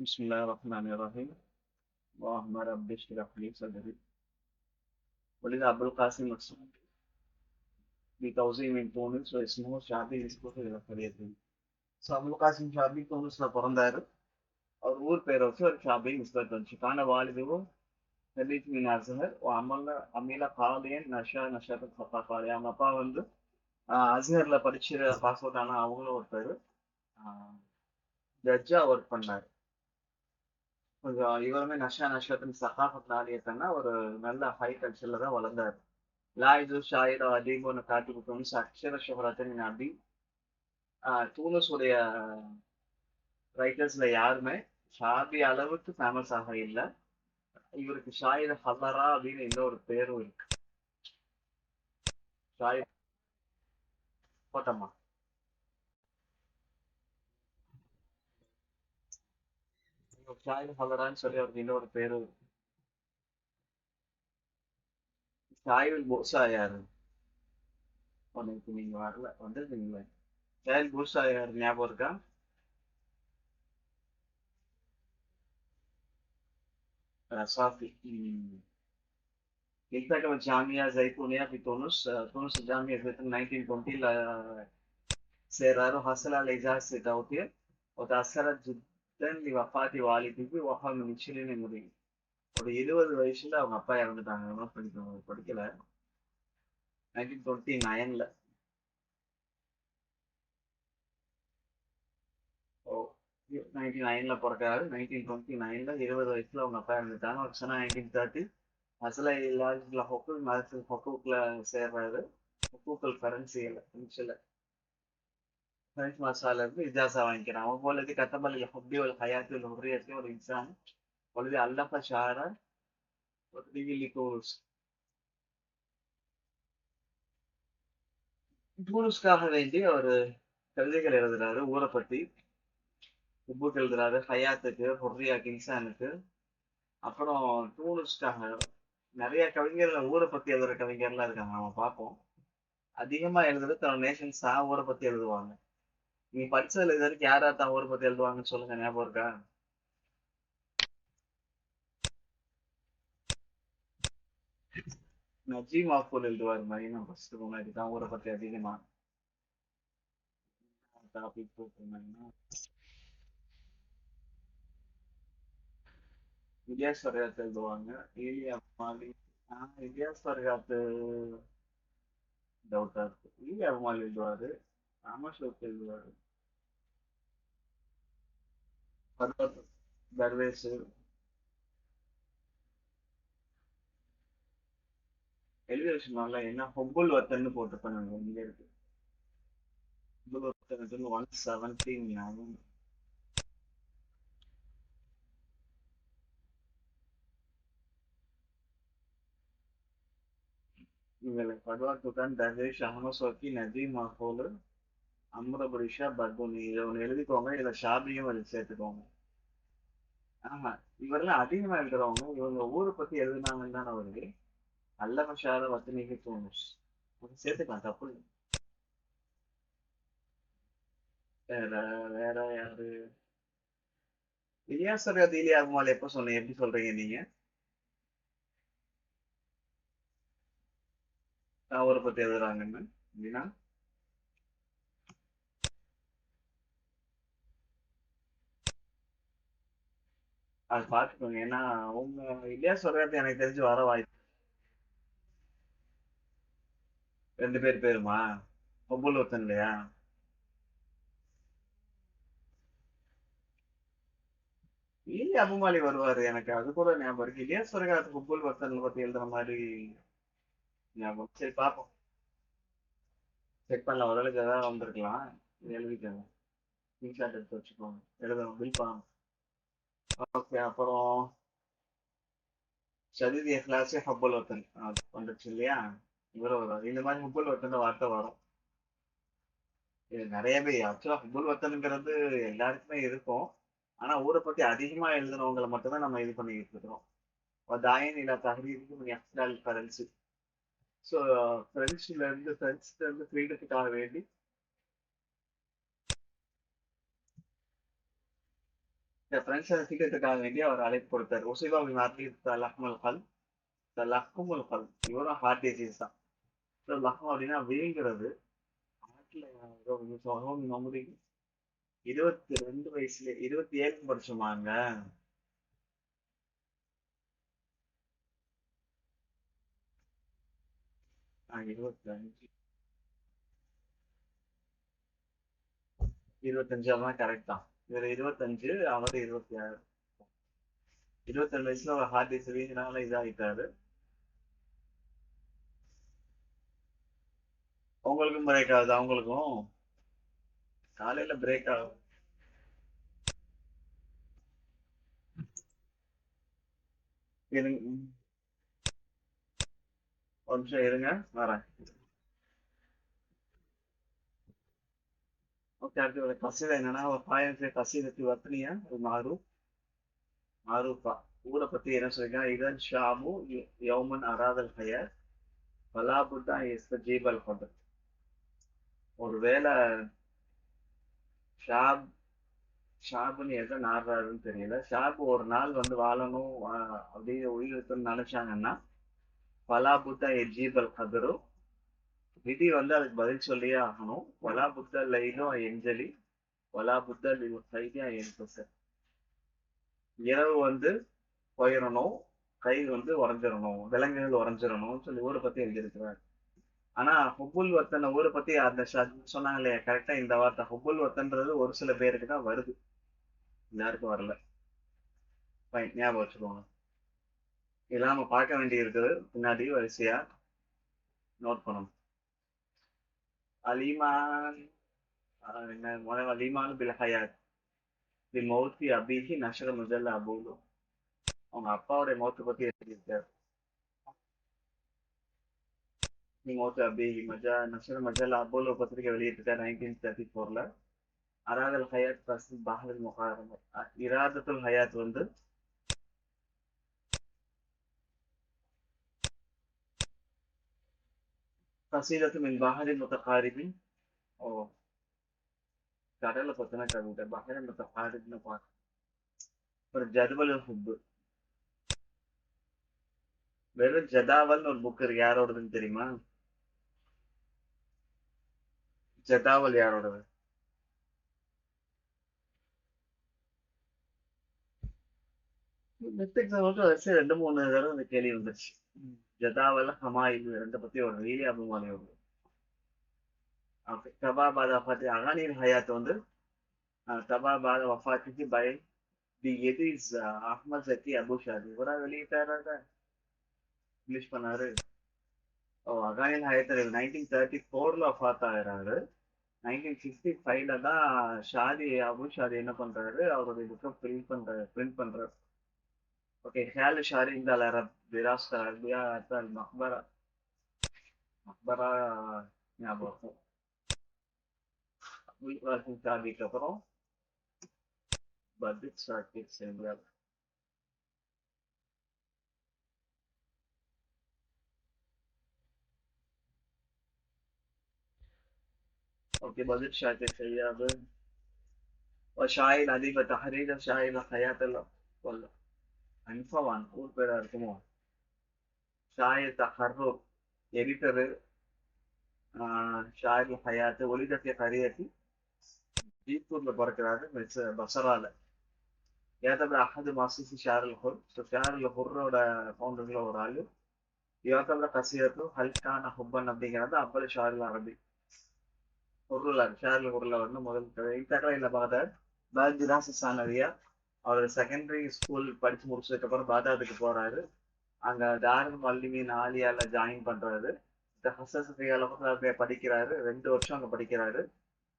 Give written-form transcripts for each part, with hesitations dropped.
بسم الله الرحمن الرحيم. اللهم رب اشرح لي صدري. ولد أبو القاسم مسعود بتوزيع من تونس واسمه شعبي يسقط إلى القرية. أبو القاسم شعبي تونس பிறந்தாரு. அவர் ஊர் பேர் வச்சு ஒரு ஷாபி நிஸ்பத் வந்துச்சு. கான வாலிதுவோ خليج من أزهر وعملنا عميلة قاضيا نشاط الثقافة. அவங்க அப்பா வந்து அஸ்ஹர்ல படிச்சு பாஸ் அவுட் ஆனா அவங்களும் ஒருத்தர் ஜட்ஜா ஒர்க் பண்ணாரு. கொஞ்சம் இவருமே நஷாத்தின் சகாஃபத்னாலேயத்தன்னா ஒரு நல்ல ஹை கல்ச்சர்ல தான் வளர்ந்தாரு. லாயிது ஷாயிரோ அதீபோன்னு காட்டி கொடுத்தோம்னு அக்ஷர ஷுஹரத்தின் அப்படி தூனஸுடைய ரைட்டர்ஸ்ல யாருமே ஷாபி அளவுக்கு ஃபேமஸ் ஆக இல்லை. இவருக்கு ஷாயிர் ஹல்லரா அப்படின்னு இன்னொரு பேரும் இருக்கு. ஷாயிர் போட்டோமா ஷாயிர் ஹல்லரான்னு சொல்லி அவருக்கு இன்னொரு பேரும் இருக்கு. ஷாயிர் போஷா யாரு உனக்கு நீங்க வரல வந்துருக்கீங்களே. ஷாயிர் போஷா யாரு ஞாபகம் இருக்கா? صافي. التحق بالجامعة زيتونية في تونس. تونس الجامعة زيتون 1920 سيرارو حصل على إجازة دولية وتأثرت جدا لوفاة والده وهو من 20 முறை. ஒரு 20 வயசுல அவங்க அப்பா இறந்துட்டாங்க. ஒன்றும் படிக்கல. 1929ல. ஓ 99ல பிறக்காரு. 1929ல 20 வயசுல அவங்க அப்பா இறந்துட்டாங்க. ஒரு சனா 1930 அசல இல்லாத ஹொக்குல் மதத்தில் ஹொக்குல சேர்றாரு. ஹொக்குல் கரன்சியில் ஃபினிஷில் فرنش مسألة إجازة وإنكرام. هو الذي كتب للحب والحياة والحرية والإنسان والذي ألف شعرا وتدريب لتونس. டூரிஸ்ட்காக வேண்டி ஒரு கவிதைகள் எழுதுறாரு ஊரை பத்தி. புக்கு எழுதுறாரு ஹயாத்துக்கு ஹொர்ரியாக்கு இன்சானுக்கு. அப்புறம் டூரிஸ்ட்காக நிறைய கவிஞர்கள் ஊரை பத்தி எழுதுற கவிஞர்லாம் இருக்காங்க. நம்ம பார்ப்போம். அதிகமா எழுதுறது தன்னோட நேஷன்ஸ் ஊரை பத்தி எழுதுவாங்க. நீ படிச்சதுல இது வரைக்கும் யார் யார் தான் ஊரை பத்தி எழுதுவாங்கன்னு சொல்லுங்க. ஞாபகம் இருக்கா? நஜீம் ஆஃபூல் எழுதுவார். மரீனா ஃபர்ஸ்ட் முன்னாடி தான் ஊரை பத்தி அதிகமா டாபிக் போட்டிருந்தாங்கன்னா இலியாஸ் ஃபர்காத் எழுதுவாங்க. ஏலியா மாலி இலியாஸ் ஃபர்காத் டவுட்டா இருக்கு. ஏலியா மாலி எழுதுவாரு. ராமேஸ்வரத்து எழுதுவாரு. பர்வத் தர்வேஷ் எழுதிய விஷயம் என்ன ஹொப்புல் வத்தன்னு போட்டு பண்ணாங்க. இங்க இருக்கு ஹொப்புல் வத்தன் 117. இவங்களை பர்வத் துக்கான் தர்வேஷ் அஹமத் சோக்கி நஜீம் மஹோல் அம்ரபுரிஷா பர்துனி இதை ஒன்று எழுதிக்கோங்க. இதுல ஷாபியும் எழுதி சேர்த்துக்கோங்க. ஆமா இவரெல்லாம் அதிகமா எழுதுறவங்க. இவங்க ஊரை பத்தி எழுதுனாங்கன்னு தானே வருது. அல்லமஷார வத்தனிக்கு தோணுஸ் சேர்த்துக்கலாம். தப்பு இல்லை. வேற வேற யாரு? இலியாஸ் ஃபர்காத் இலியா குமால் எப்ப சொன்னீங்க? எப்படி சொல்றீங்க நீங்க? ஊரை பத்தி எழுதுறாங்கன்னு அப்படின்னா அது பார்த்துக்கோங்க. ஏன்னா அவங்க இலியாஸ் ஃபர்காத் எனக்கு தெரிஞ்சு வர வாய்ப்பு. ரெண்டு பேர் பேருமா? ஒவ்வொரு ஒருத்தன் இல்லையா? இலியா அபுமாலி வருவாரு. எனக்கு அது கூட ஞாபகம் இருக்கு. இலியாஸ் ஃபர்காத் குப்புல் வத்தன் பத்தி எழுதுற மாதிரி ஞாபகம். சரி பார்ப்போம். செக் பண்ணலாம். ஓரளவுக்கு ஏதாவது வந்திருக்கலாம். எழுதிக்கோங்க. ஸ்கிரீன்ஷாட் எடுத்து வச்சுக்கோங்க. எழுதணும். பில் பண்ணணும். ஓகே. அப்புறம் ஷதீத் இஹ்லாஸி ஹுப்புல் வத்தன் வந்துருச்சு இல்லையா? இவரும் வரும். இந்த மாதிரி ஹுப்புல் வத்தன் வார்த்தை வரும். இது நிறைய பேர் ஆக்சுவலா ஹுப்புல் வத்தனுங்கிறது எல்லாருக்குமே இருக்கும். ஆனா ஊரை பத்தி அதிகமா எழுதுனவங்களை மட்டும்தான் நம்ம இது பண்ணிக்கிட்டு இருக்கிறோம். தாயன் இல்ல தஹரீருக்கு எக்ஸ்ட்ரால் கரன்சி. ஸோ பிரெஞ்சுல இருந்து ஃப்ரீடத்துக்காக வேண்டி. இந்த பிரெஞ்சு சீக்கிரத்துக்காக வேண்டி அவர் அழைப்பு கொடுத்தார். உசைபா பின் மார்லி தலஹ்மல் கல் தலஹ்முல் கல், இவரும் ஹார்ட் டிசீஸ் தான். லஹ்ம் அப்படின்னா விழுங்கிறது. நாட்டில் 22 வயசுல 27 படிச்சுமாங்க. 25 25 தான் கரெக்ட் தான். இவர் 25, அவர் 26. 22 வயசுல ஒரு ஹார்ட் டிசீஸ்னால இதாகிட்டாரு. உங்களுக்கும் பிரேக் ஆகுது, அவங்களுக்கும் காலையில பிரேக் ஆகும். இருங்க, ஒரு நிமிஷம் இருங்க, வரேன். ஓகே, அடுத்து ஒரு கசீதா என்னன்னா, ஒரு பாயத்து கசீதத்து வத்னியா ஒரு மாரூஃபா. ஊரை பத்தி என்ன சொல்லிருக்காங்க? இதன் ஷாமு யௌமன் அராதல் ஹயர் வலாபுத்தா ஜீபல் கொண்டு. ஒருவேளை ஷாப் ஷாப்னு எதை நாடுறாருன்னு தெரியல. ஷாப் ஒரு நாள் வந்து வாழணும் அப்படியே உயிரிழக்கணும்னு நினைச்சாங்கன்னா, வலாபுத்தா ஜீபல் கதரு, விதி வந்து அதுக்கு பதில் சொல்லியே ஆகணும். வலா புத்த லைலும் எஞ்சலி வலா புத்த கைதியா என் இரவு வந்து போயிடணும், கை வந்து உறைஞ்சிடணும், விலங்குகள் உறைஞ்சிடணும்னு சொல்லி ஊரை பத்தி எழுதியிருக்கிறார். ஆனா ஹுபுல் வத்தன ஊரை பத்தி அந்த சொன்னாங்க இல்லையா, கரெக்டா இந்த வார்த்தை ஹுபுல் வத்தன்றது ஒரு சில பேருக்கு தான் வருது, எல்லாருக்கும் வரல. Fine, ஞாபகம் வச்சுக்கோங்க. இதெல்லாம் நம்ம பார்க்க வேண்டி இருக்குது, பின்னாடி வரிசையா நோட் பண்ணணும். அலிமான் என்ன முதல்ல அலிமான் பில்ஹயாத் தி மௌத்தி அபிஹி நஷர முதல்ல அபூலு. அவங்க அப்பாவுடைய மௌத்தை பத்தி எழுதியிருக்காரு. மௌத்து அபிஹி நஷர மஜல்லா அபூலு பத்திரிகை வெளியிட்டிருக்காரு 1934ல. அராதல் ஹயாத் பஸ் பஹர் முகாரம். இராதத்துல் ஹயாத் வந்து கசீதத்து மின் பஹரி முத்தகாரிபின். ஓ, கடலை பத்தின கவிதை பஹரி முத்தகாரிப்னு பார்க்க. அப்புறம் ஜதுவல் ஹுப்பு. வெறும் ஜதாவல்னு ஒரு புக் இருக்கு, யாரோடதுன்னு தெரியுமா? ஜதாவல் யாரோடது? நெட் எக்ஸாம் மட்டும் வச்சு 2 3 தடவை அந்த கேள்வி வந்துருச்சு. ஜதாவல் ஹமாயில் ரெண்டை பத்தி ஒரு ரீலி அபிமானி வருது. தபா பாத வஃபாத்தி அகானில் ஹயாத் வந்து தபா பாத வஃபாத்திக்கு பை தி எதிஸ் அஹ்மத் ஜக்கி அபு ஷாதி இவரா வெளியிட்டாரா, இங்கிலீஷ் பண்ணாரு. ஓ, அகானில் ஹயாத் 1934ல வஃபாத் ஆகிறாரு. 1955ல தான் ஷாதி அபு ஷாதி என்ன பண்றாரு, அவருடைய புக்கை பிரிண்ட் பண்றாரு. ஓகே, ஹேல் ஷாரி இந்த அரப் விராஸ்த் அரபியா அல் மக்பரா. மக்பரா ஞாபகம். ஷாதிக்கு அப்புறம் பட்ஜெட் ஸ்டார்ட் சேர்ந்தார். اوكي، بادر شاكر سياب وشاعر أديب تحرير شاعر حياة الله ولا அன்ஃபவான் ஊர் பேரா இருக்குமோ. Shire தஹர்ரு editor. ஷாயர் ஹயாத்து ஒலிதத்திய கரியத்தி ஜீப்பூர்ல பிறக்கிறாரு, பசரால. ஏதாவது அஹது மாசிசி ஷாருல் ஹுர். ஸோ ஷாருல் ஹுர்ரோட ஃபவுண்டர்ல ஒரு ஆளு. யோகம்ல கசியத்து ஹல்கான ஹுப்பன் அப்படிங்கிறது அப்பல் ஷாருல் அரபி. ஹுர்ருல ஷாருல் ஹுர்ல வந்து முதல் இத்தகையில பாகதாத் பாஜிராஸ் சானவியா. அவர் செகண்டரி ஸ்கூல் படிச்சு முடிச்சதுக்கு அப்புறம் பாதாதுக்கு போறாரு. அங்க தாருல் மல்லிமின் ஆலியால ஜாயின் பண்றாரு. படிக்கிறாரு, 2 வருஷம் அங்க படிக்கிறாரு.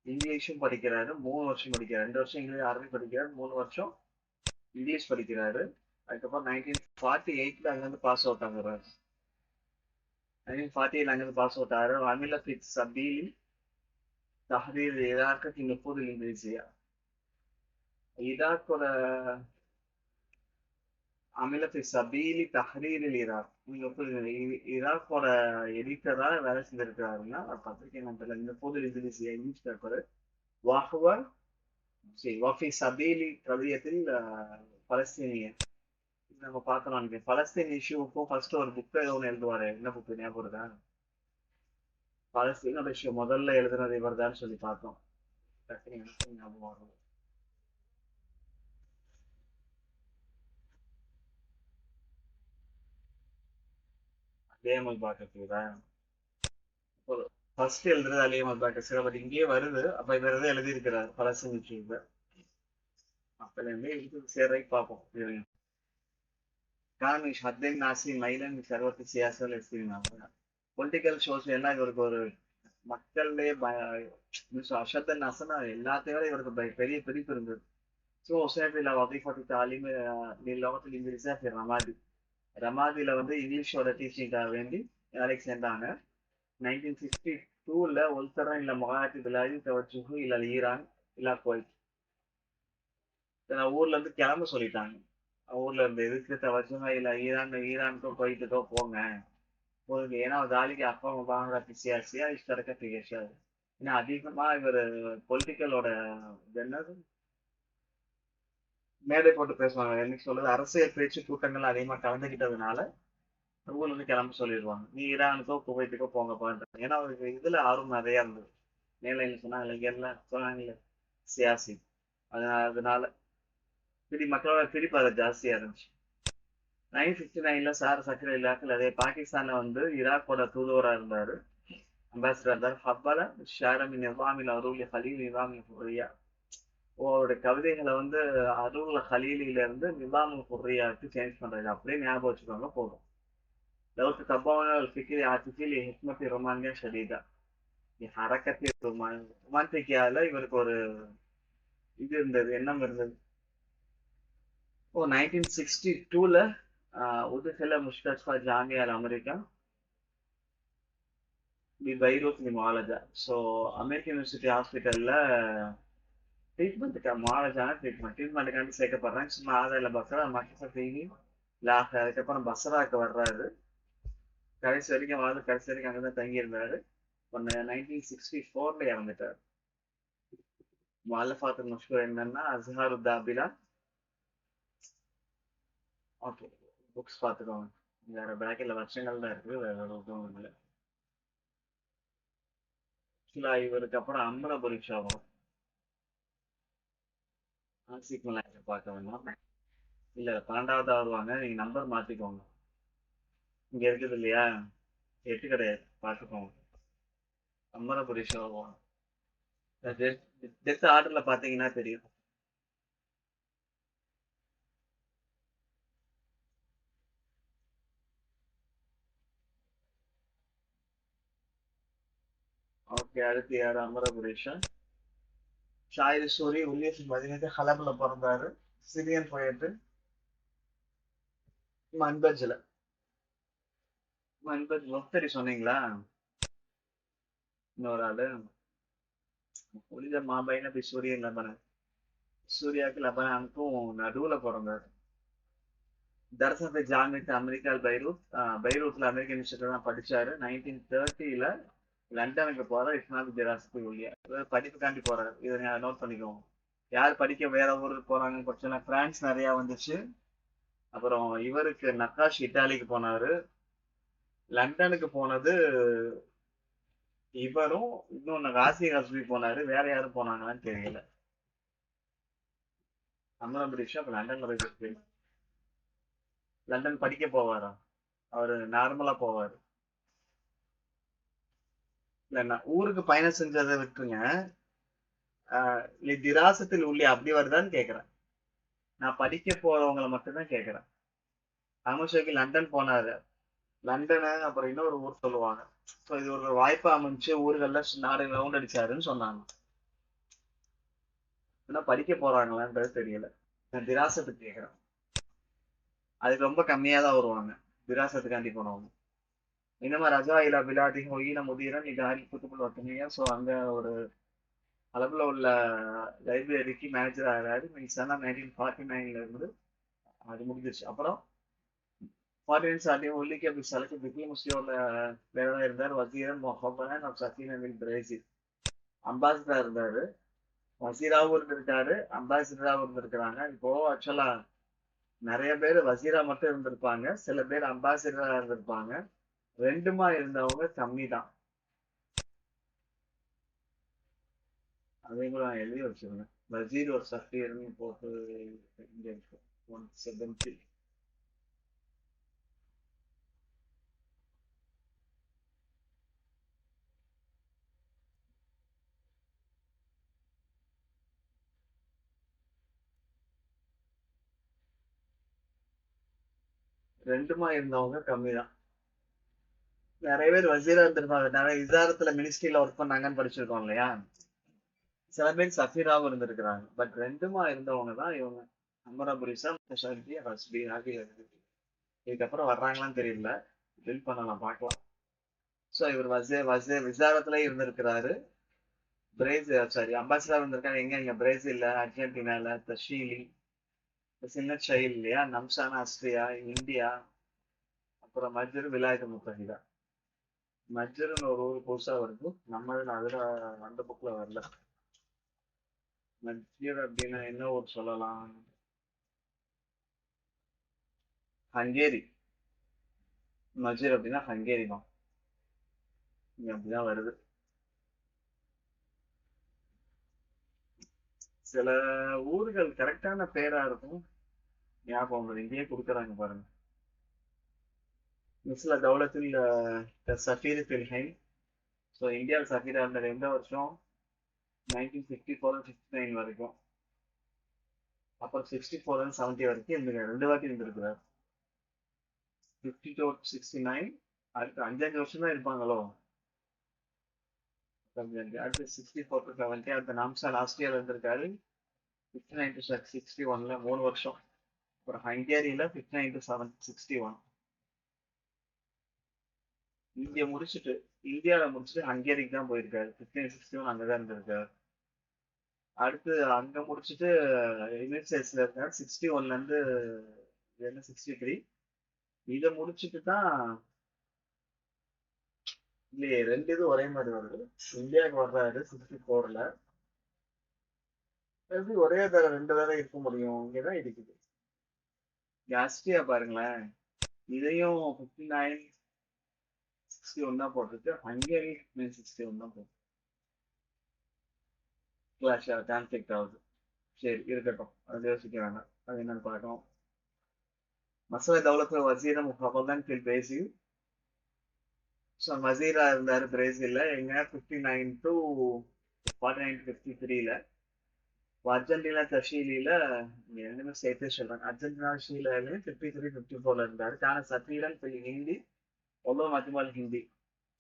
இங்கிலீஷும் படிக்கிறாரு, 3 வருஷம் படிக்கிறாரு. 2 வருஷம் இங்கிலீஷ் அரபி படிக்கிறாரு, 3 வருஷம் இங்கிலீஷ் படிக்கிறாரு. அதுக்கப்புறம் 1948ல அங்கிருந்து பாஸ் அவுட் ஆகுறாரு. 1948 அங்கிருந்து பாஸ் அவுட் ஆகுறாரு. அமில ஃபிட் சபீல் தஹரீர் இராக்கு நுஃபூர் இங்கிலீஷியா. ஈராக்கோட அமில ஃபிட் சபீலி தஹரீர் ஈராக். நீங்க புரியுது, ஈராக்கோட எடிட்டரா வேலை செஞ்சிருக்கிறாருன்னா பத்திரிகை நம்பர்ல இந்த பொது இங்கிலீஷியா இங்கிலீஷ் பேப்பர். வாஹுவ சரி, வஃபி சபீலி கவியத்தில் பலஸ்தீனிய நம்ம பார்த்தோம் நினைக்கிறேன். பலஸ்தீன் இஷ்யூக்கும் ஃபர்ஸ்ட் ஒரு புக் ஏதோ ஒன்று எழுதுவாரு. என்ன புக் ஞாபகம் இருக்கா? பலஸ்தீனோட இஷ்யூ முதல்ல எழுதுனது இவர் சொல்லி பார்த்தோம். டக்குனு எனக்கு ஞாபகம் வரும். அலியமல் பாக்கத்தூரா? ஃபர்ஸ்ட் எழுதுறது அலியமல் பாக்கத்தூரா, பட் இங்கேயே வருது. அப்ப இவர் எதாவது எழுதியிருக்கிறார் பலஸ்தீன் இஷ்யூல. அப்பல இருந்தே எழுதி சேர்றதுக்கு பார்ப்போம். كان مش حدين ناسي ميلا لثروة السياسة الاجتماعية. பொலிட்டிக்கல் ஷோஸ் எல்லாம் இவருக்கு ஒரு மக்கள்லே அஷத்த நசனா எல்லாத்தையும் விட இவருக்கு பெரிய பிடிப்பு இருந்தது. ஸோ உசேபில் வகைப்பட்டு தாலிம் லோகத்தில் இங்கிலீஷா ரமாதி. ரமாதியில வந்து இங்கிலீஷோட டீச்சிங்காக வேண்டி வேலைக்கு சேர்ந்தாங்க. 1962ல உள்தரம் இல்ல மகாத்தி பிலாதி தவச்சுகு இல்ல ஈரான் இல்ல குவைத். ஊர்ல இருந்து கிளம்ப சொல்லிட்டாங்க. ஊர்ல இருந்து எதுக்கு தவச்சுகா இல்ல ஈரானுக்கோ குவைத்துக்கோ போங்க. போகுது. ஏன்னா தாலிக்கு அப்பா வாங்குற சியாசியா இஷ்டக்க பேசியாது. ஏன்னா அதிகமா இவர் பொலிட்டிக்கலோட என்னது மேடை போட்டு பேசுவாங்க. என்னைக்கு சொல்றது, அரசியல் பேச்சு கூட்டங்கள் அதிகமா கலந்துகிட்டதுனால ஊர்ல இருந்து கிளம்ப சொல்லிடுவாங்க. நீ ஈரானுக்கோ குவைத்துக்கோ போங்க போன்றாங்க. ஏன்னா அவருக்கு இதுல ஆர்வம் நிறைய இருந்தது. மேல சொன்னாங்க இங்கெல்லாம் சொன்னாங்கல்ல சியாசி. அதனால மக்களோட பிடிப்பு அது ஜாஸ்தியா இருந்துச்சு. 1959ல சார் சக்கர இல்லாக்கள் அதே பாகிஸ்தான்ல வந்து ஈராக்கோட தூதுவரா இருந்தாரு. அம்பாசிடர் இருந்தார். ஹப்பல ஷாரமி நிவாமில் அருள் ஹலீல் நிவாமி ஹுர்ரியா. அவருடைய கவிதைகளை வந்து அருள் ஹலீலில இருந்து நிவாமி ஹுர்ரியாவுக்கு சேஞ்ச் பண்றது அப்படியே ஞாபகம் வச்சுக்கோங்க போதும். லவுக்கு தப்பான ஃபிக்ரி ஆத்திஃபில் ஹிக்மத்தி ரொமானியா ஷதீதா. ஹரக்கத்தி ரொமான்டிக்கியால இவருக்கு ஒரு இது இருந்தது, எண்ணம் இருந்தது. 1962ல உதுஹில முஸ்தஷ்பா ஜாமியா அல் அமெரிக்கா பைரூத் முஆலஜா. ஸோ அமெரிக்கன் யூனிவர்சிட்டி ஹாஸ்பிட்டல்ல ட்ரீட்மெண்ட்டுக்கு முஆலஜான ட்ரீட்மெண்ட்டுக்காண்டி சேர்க்கப்படுறாங்க. சும்மா ஆதாரில் பஸ்ரா மக்கிச ஃபீஹி லாஹ். அதுக்கப்புறம் பஸ்ராக்கு வர்றாரு. கடைசி வரைக்கும் அங்கதான் தங்கியிருந்தாரு. 1964ல இறந்துட்டார். முஅல்லஃபாத்துல் மஷ்ஹூர் என்னன்னா அஸ்ஹாரு தாபிலா. ஓகே, புக்ஸ் பார்த்துக்கோங்க. வேற பேக்கில் வருஷங்கள் தான் இருக்கு, வேற எதுவும் இல்லை. இவருக்கு அப்புறம் அம்பலபுரி ஷாபம் சீக்கிரம் பார்க்க வேண்டாம். இல்ல 12வது வருவாங்க. நீங்க நம்பர் மாத்திக்கோங்க. இங்க இருக்குது இல்லையா, 8 கிடையாது, பார்த்துக்கோங்க. அம்பலபுரி ஷாபம் டெத் ஆர்டர்ல பாத்தீங்கன்னா தெரியும். ஓகே, அடுத்து யாரு? அமரபுரீஷா. ஷாயிர் சூரி 1917 ஹலப்ல பிறந்தாரு. சிரியன் போயிட்டு மன்பஜ்ல. மன்பஜ் லொத்தரி சொன்னீங்களா? இன்னொரு ஆளு ஒளித மாபைன போய் சூரியன் லபனன். சூர்யாவுக்கு லபனானுக்கும் நடுவுல பிறந்தாரு. தர்சத்தை ஜாமித் அமெரிக்கா பைரூத். பைரூத்ல அமெரிக்கன் யூனிவர்சிட்டியில தான் படிச்சாரு. 1930ல லண்டனுக்கு போறாரு. இஸ்லாமிக் திராசத்து ஊழியா படிப்புக்காண்டி போறாரு. இதை நோட் பண்ணிக்கோங்க. யார் படிக்க வேற ஊருக்கு போறாங்கன்னு பிரச்சனை. பிரான்ஸ் நிறைய வந்துச்சு. அப்புறம் இவருக்கு நக்காஷ் இட்டாலிக்கு போனாரு. லண்டனுக்கு போனது இவரும் இன்னொன்னு ராசி ஹஸ்பி போனாரு. வேற யாரும் போனாங்களான்னு தெரியல. அமரம் பிரிஷா அப்ப லண்டன்ல போய் லண்டன் படிக்க போவாரா? அவரு நார்மலா போவாரு. இல்ல ஊருக்கு பயணம் செஞ்சதை விட்டுருங்க. திராசத்தில் உள்ளே அப்படி வருதான்னு கேக்குறேன். நான் படிக்க போறவங்களை மட்டும்தான் கேக்குறேன். அமுஷேக்கு லண்டன் போனாரு. லண்டனு அப்புறம் இன்னொரு ஊர் சொல்லுவாங்க. ஸோ இது ஒரு வாய்ப்பு அமைச்சு ஊர்கள்ல நாடு ரவுண்ட் அடிச்சாருன்னு சொன்னாங்க. ஆனா படிக்க போறாங்களான்றது தெரியல. நான் திராசத்துக்கு கேக்குறேன். அதுக்கு ரொம்ப கம்மியா தான் வருவாங்க திராசத்துக்காண்டி போனவங்க. இன்னமா ரஜா இலா பிலாதி ஒயின முதிரன் இது ஆரி குத்துக்குள் ஒத்துமையா. ஸோ அங்க ஒரு அளவுல உள்ள லைப்ரரிக்கு மேனேஜர் ஆகிறாரு. மீன்ஸ்னா 1949ல இருந்து அது முடிஞ்சிருச்சு. அப்புறம் ஃபாரின் சாட்டியும் உள்ளிக்கு அப்படி சலக்கு பிக்கி முஸ்லியோட வேற இருந்தார். வசீரன் மொஹபனன் சசீனவில் பிரேசில் அம்பாசிடர் இருந்தாரு. வசீராவும் இருந்திருக்காரு, அம்பாசிடராவும் இருந்திருக்கிறாங்க. இப்போ ஆக்சுவலா நிறைய பேர் வசீரா மட்டும் இருந்திருப்பாங்க, சில பேர் அம்பாசிடரா இருந்திருப்பாங்க. ரெண்டுமா இருந்தவங்க கம்மி தான். அதையும் கூட நான் எழுதி வச்சிருந்தேன். வசீர் ஒரு சஃபீர்னு போட்டு இங்க இருக்கு 170. ரெண்டுமா இருந்தவங்க கம்மி தான். நிறைய பேர் வசீரா இருந்திருப்பாங்க, நிறைய விசாரத்துல மினிஸ்ட்ரியில ஒர்க் பண்ணாங்கன்னு படிச்சிருக்கோம் இல்லையா. சில பேர் சஃபீராவும் இருந்திருக்கிறாங்க. பட் ரெண்டுமா இருந்தவங்க தான் இவங்க. அமரபுரிசா ஷர்ஜி ஹஸ்பி ஆகிய இதுக்கப்புறம் வர்றாங்களான்னு தெரியல. பில் பண்ணலாம், பார்க்கலாம். ஸோ இவர் விசாரத்துல இருந்திருக்கிறாரு. பிரேசில் சாரி அம்பாசிடர் இருந்திருக்காரு. எங்க பிரேசில்ல, அர்ஜென்டினால, தஷீலி, சின்ன சைல் இல்லையா, நம்சானா ஆஸ்திரியா, இந்தியா, அப்புறம் மஜ்ர் விலாயத்து முத்தகிதா. மஜ்ருன்னு ஒரு ஊர் புதுசா வருது, நம்ம அதுல அந்த புக்ல வரல. மஜ்ர் அப்படின்னா என்ன ஊர் சொல்லலாம்? ஹங்கேரி. மஜ்ர் அப்படின்னா ஹங்கேரி தான், இங்க அப்படிதான் வருது. சில ஊர்கள் கரெக்டான பேரா இருக்கும், ஞாபகம் வருது. இங்கேயே கொடுக்குறாங்க பாருங்க. மிஸ்ல தௌலத்தில் சஃபீர் ஃபில்ஹைம். ஸோ இந்தியாவில் சஃபீரா இருந்தது எந்த வருஷம்? 1954 59 வரைக்கும். அப்புறம் 64 70 வரைக்கும் இருந்துங்க, 2 வாட்டி இருந்திருக்கிறார். 52 69. அடுத்து 5 வருஷம் தான் இருப்பாங்களோ. அடுத்து 64 to 70. அடுத்த நாம்சா லாஸ்ட் இயர் இருந்திருக்காரு. 59 to 61ல 3 வருஷம். அப்புறம் ஹங்கேரியில 59 to 61. இங்க முடிச்சுட்டு இந்தியாவில முடிச்சுட்டு ஹங்கேரிக்கு தான் போயிருக்காரு. 1561 அங்கதான் இருந்திருக்காரு. அடுத்து அங்க முடிச்சுட்டு யுனைடெட் ஸ்டேட்ஸ்ல இருக்காரு. 61ல இருந்து 63. இதை முடிச்சுட்டு தான், இல்லையே, ரெண்டு இது ஒரே மாதிரி வருது. இந்தியாவுக்கு வர்றாரு 64ல. எப்படி ஒரே தடவை 2 தடவை இருக்க முடியும்? இங்கதான் இருக்குது. ஆஸ்திரியா பாருங்களேன், இதையும் 59 61 தான் போட்டிருக்கு. ஹங்கேரி 61 தான் போட்டிருக்கு. கிளாஷ் கான்ஃபிளிக்ட் ஆகுது. சரி இருக்கட்டும், அது யோசிக்க வேண்டாம். அது என்னன்னு பார்க்கணும். மசூத் தௌலத்துல வசீரம் முகமதன் ஃபில் பிரேசில். ஸோ வசீரா இருந்தாரு பிரேசில்ல. எங்க 59 to 49 53ல. அர்ஜென்டினா தஷீலில ரெண்டுமே சேர்த்து சொல்றாங்க. அர்ஜென்டினா ஷீலால 53 54ல இருந்தாரு. கான சத்வீரன் ஹிந்தி, ஒவ்வொரு மத்தியமால் ஹிந்தி.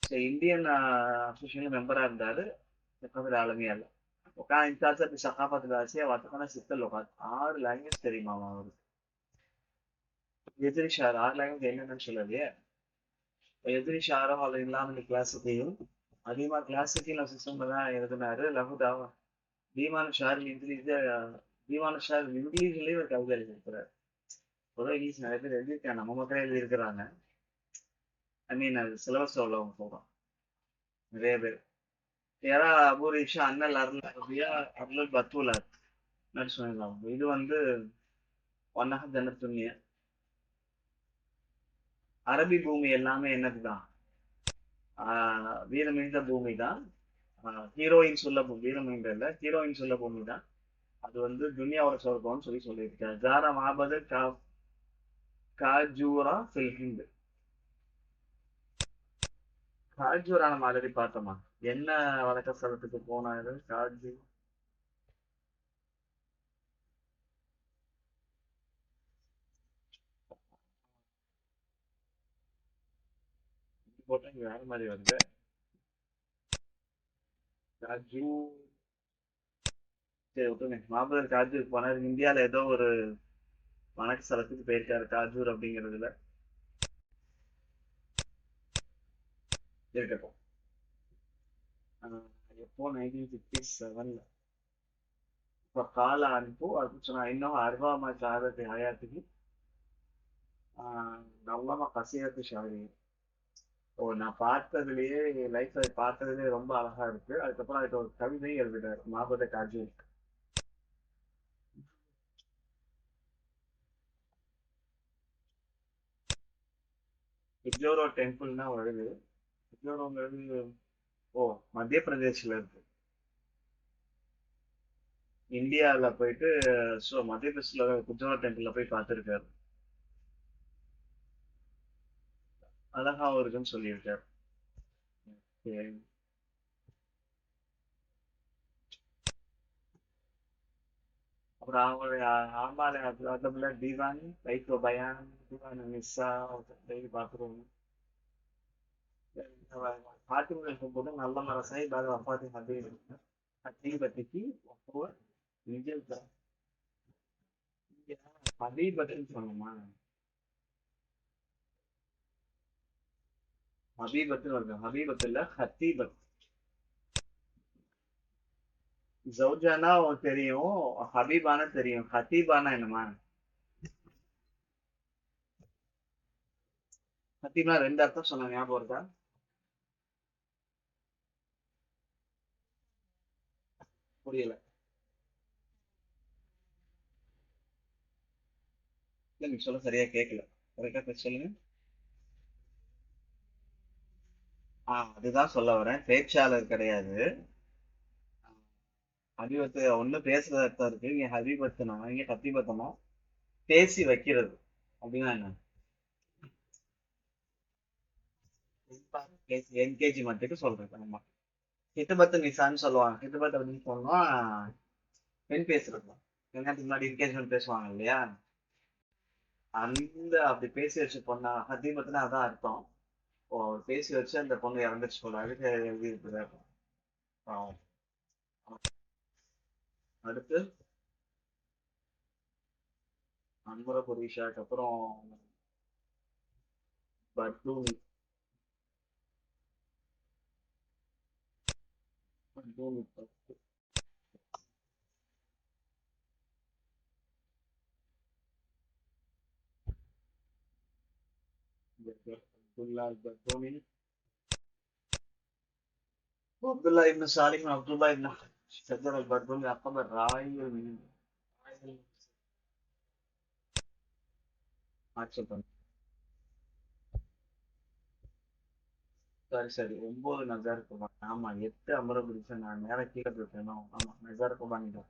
ஸோ இந்தியன் அசோசியேஷன் மெம்பரா இருந்தாரு. முகமது ஆலமியா இல்ல. وكان انتاج بثقافة الآسية واتقن 6 لغات. 6 லாங்குவேஜ் தெரியுமாமா அவருக்கு. எதிரி ஷார் 6 லாங்குவேஜ் என்னன்னு சொல்லலையே. எதிரி ஷாரும் அது இல்லாமல் கிளாசிக்கையும் அதிகமா கிளாசிக்கல் சிஸ்டம்ல தான் எழுதினாரு. லகுதாவா தீவான ஷார் தீவான ஷார் இங்கிலீஷ்லயும் ஒரு கவிதை எழுதியிருக்கிறார். பொதுவாக இங்கிலீஷ் நிறைய பேர் எழுதியிருக்காங்க, நம்ம மக்களே எழுதியிருக்கிறாங்க. ஐ மீன் அது சிலபஸ் உள்ளவங்க சொல்றோம் நிறைய பேர். யாரா அபு ரிஷா அண்ணல் அருள் அரபியா அருள் பத்துலார் சொன்னாங்க. இது வந்து ஒன்னாக ஜனத்துண்ணிய அரபி பூமி எல்லாமே என்னதுதான்? வீரமிழ்ந்த பூமி தான். ஹீரோயின் சொல்ல வீரமிழ்ந்த இல்ல, ஹீரோயின் சொல்ல பூமி தான். அது வந்து துனியாவோட சொர்க்கம்னு சொல்லியிருக்காரு. ஜாரா மாபது காஜூரா ஃபில் ஹிந்த். காஜூரா நம்ம ஆல்ரெடி பார்த்தோமா? என்ன வழக்க ஸ்தலத்துக்கு போனாரு காஜு? போட்டா இங்க வேற மாதிரி வருது. காஜு, சரி விட்டுருங்க. மாபதர் காஜூருக்கு போனாரு. இந்தியால ஏதோ ஒரு வணக்க ஸ்தலத்துக்கு போயிருக்காரு காஜூர் அப்படிங்கிறதுல. இருக்கட்டும். எப்போ 1957ல இப்போ கால அனுப்பு அப்படின்னு சொன்னா இன்னும் அருவாமா சாதத்தை ஹயாத்துக்கு நவமா கசீரத்து ஷாரி. ஓ, நான் பார்த்ததுலயே லைஃப்ல பார்த்ததுலயே ரொம்ப அழகா இருக்கு. அதுக்கப்புறம் அதுக்கு ஒரு கவிதையும் எழுதிட்டாரு மாபத காஜூர். பிஜோரோ டெம்பிள்னா வருது. பிஜோரோங்கிறது ஓ மத்திய பிரதேஷ்ல இருக்கு. இந்தியாவில் போயிட்டு ஸோ மத்திய பிரதேஷ்ல பிஜோரோ டெம்பிள்ல போய் பார்த்துருக்காரு. அழகாவும் இருக்குன்னு சொல்லியிருக்காரு. சரி. அப்புறம் அவங்களுடைய ஆமால அதுல தீவான் லைக் பயான் தீவான் மிஸ்ஸா டெய்லி பார்த்துருவோம். பாத்திமா போது நல்ல மரசாய் பாga வஃபாத் ஹதி ஹதீபத்திக்கு வஃபுவ நிஜல் தான். ஹபீபத்துன்னு சொன்னோமா? ஹபீபத்துன்னு வருது. ஹபீபத்து இல்ல ஹத்தீபத். ஜவுஜானா தெரியும், ஹபீபானா தெரியும், ஹத்தீபானா என்னமா? ஹத்தீபா ரெண்டு அர்த்தம் சொன்ன ஞாபகம் இருக்கா? புரியல. இல்ல நீங்க சொல்ல சரியா கேட்கல. கரெக்டா சொல்லுங்க. அதுதான் சொல்ல வரேன். பேச்சாளர் கிடையாது. ஹபீபத்து ஒண்ணு பேசுறது அர்த்தம் இருக்கு. இங்க ஹபீபத்துனா இங்க ஹத்தீபத்தனா பேசி வைக்கிறது அப்படின்னா என்ன? என்கேஜ்மெண்ட்டுக்கு சொல்றது. ஆமா. ஹிதபத்து நிசான்னு சொல்லுவாங்க. ஹிதபத் அப்படின்னு சொன்னா பெண் பேசுறது தான். கல்யாணத்துக்கு முன்னாடி என்கேஜ்மெண்ட் பேசுவாங்க இல்லையா? அந்த அப்படி பேசி வச்சு பொண்ணா ஹத்தீபத்துனா அதான் அர்த்தம். ஓ அவர் பேசி வச்சு அந்த பொண்ணு இறந்துச்சு போல. அதுக்கு எழுதி இருக்குது. பாவம். அடுத்து அன்பர புரிஷாக்கு அப்புறம் பர்தூமி. பர்தூமி அப்துல்லா பர்தூமி. அப்துல்லா இப்னு சாலிம் அப்துல்லா இப்னு ஷஜர் அல் பர்தூமி அக்கபர் ராயில் ஆட்சி பண்ண. சரி சரி 9 நஜர் குபான். ஆமா 8 அமரபுரிசன். நான் நேரம் கீழே போயிட்டேனோ. ஆமா நஜர் குபான் தான்.